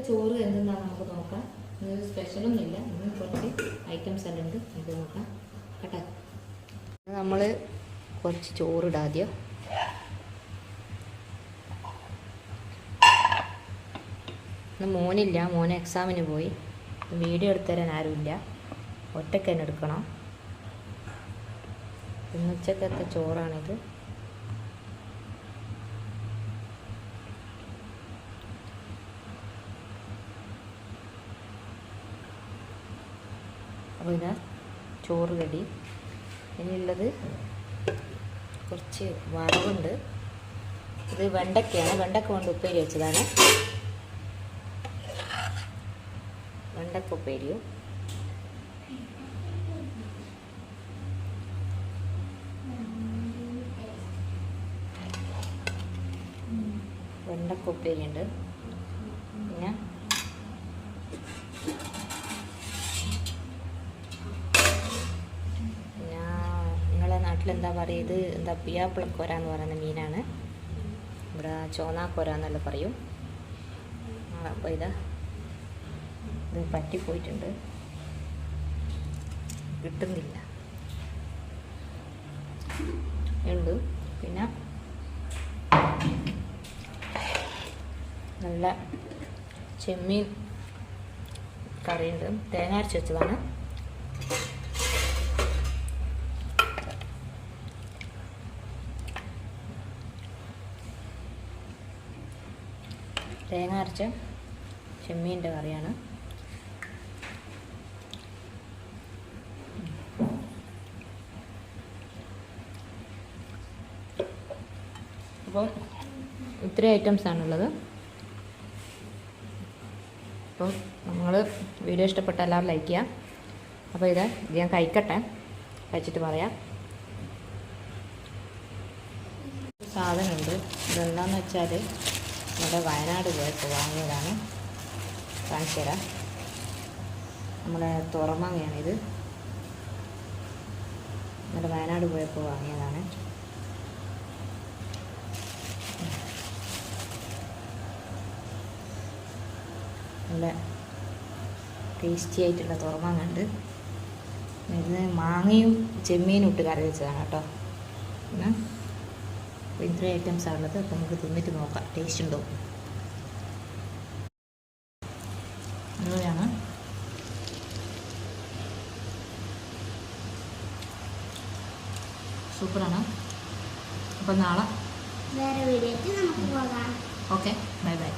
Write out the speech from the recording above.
ചോറ് എന്തെന്നാണ് നമുക്ക് നോക്കാം. ഇന്നൊരു സ്പെഷ്യലൊന്നുമില്ല, ഇന്ന് കുറച്ച് ഐറ്റംസ് എല്ലാം ഉണ്ട്. ഇത് നോക്കാം കേട്ടോ. നമ്മൾ കുറച്ച് ചോറിടാം ആദ്യം. ഇന്ന് മോനില്ല, മോന് എക്സാമിന് പോയി. വീഡിയോ എടുത്തു തരാൻ ആരുമില്ല, ഒറ്റയ്ക്ക് തന്നെ എടുക്കണം. ഇന്ന് ഉച്ചക്കത്തെ ചോറാണിത്. അപ്പോൾ ഇതാ ചോറ് റെഡി. ഇനിയുള്ളത് കുറച്ച് വറവുണ്ട്. ഇത് വെണ്ടയ്ക്കയാണ്, വെണ്ടയ്ക്ക കൊണ്ട് ഉപ്പേരി വെച്ചതാണ്. വെണ്ടയ്ക്ക ഉപ്പേരിയും വെണ്ടയ്ക്ക ഉപ്പേരിയുണ്ട്. പിന്നെ നിങ്ങളെ നാട്ടിലെന്താ പറയുക, ഇത് എന്താ പിയാപ്പിളക്കൊര എന്ന് പറയുന്ന മീനാണ്. ഇവിടെ ചോന്നാക്കൊര എന്നല്ല പറയും. അപ്പോൾ ഇത് പറ്റിപ്പോയിട്ടുണ്ട്, കിട്ടുന്നില്ല ഉണ്ട്. പിന്നെ നല്ല ചെമ്മീൻ കറിയുണ്ട്, തേങ്ങ അരച്ച് വെച്ചതാണ്. തേങ്ങ അരച്ച ചെമ്മീൻ്റെ കറിയാണ്. അപ്പോൾ ഇത്രയും ഐറ്റംസാണുള്ളത്. അപ്പോൾ നിങ്ങൾ വീഡിയോ ഇഷ്ടപ്പെട്ട എല്ലാവരും ലൈക്ക് ചെയ്യാം. അപ്പോൾ ഇത് ഞാൻ കഴിക്കട്ടെ, കഴിച്ചിട്ട് പറയാം. സാധനമുണ്ട്. ഇതെന്താണെന്ന് വെച്ചാൽ നമ്മുടെ വയനാട് പോയപ്പോൾ വാങ്ങിയതാണ്. കാണിച്ചു തരാം. നമ്മുടെ തുറമാങ്ങയാണിത്. നമ്മുടെ വയനാട് പോയപ്പോൾ വാങ്ങിയതാണ്. നല്ല ടേസ്റ്റി ആയിട്ടുള്ള തുറമാങ്ങ ഉണ്ട്. ഇത് മാങ്ങയും ചെമ്മീനും ഇട്ട് കറി വെച്ചതാണ് കേട്ടോ. പിന്നെ അപ്പോൾ ഇത്രയും ഐറ്റംസാണ് ഉള്ളത്. അപ്പോൾ നമുക്ക് തിന്നിട്ട് നോക്കാം ടേസ്റ്റ് ഉണ്ടോ. അങ്ങനെയാണ്. സൂപ്പറാണ്. അപ്പം നാളെ വേറെ വീഡിയോ നമുക്ക് പോകാം. Okay, bye bye.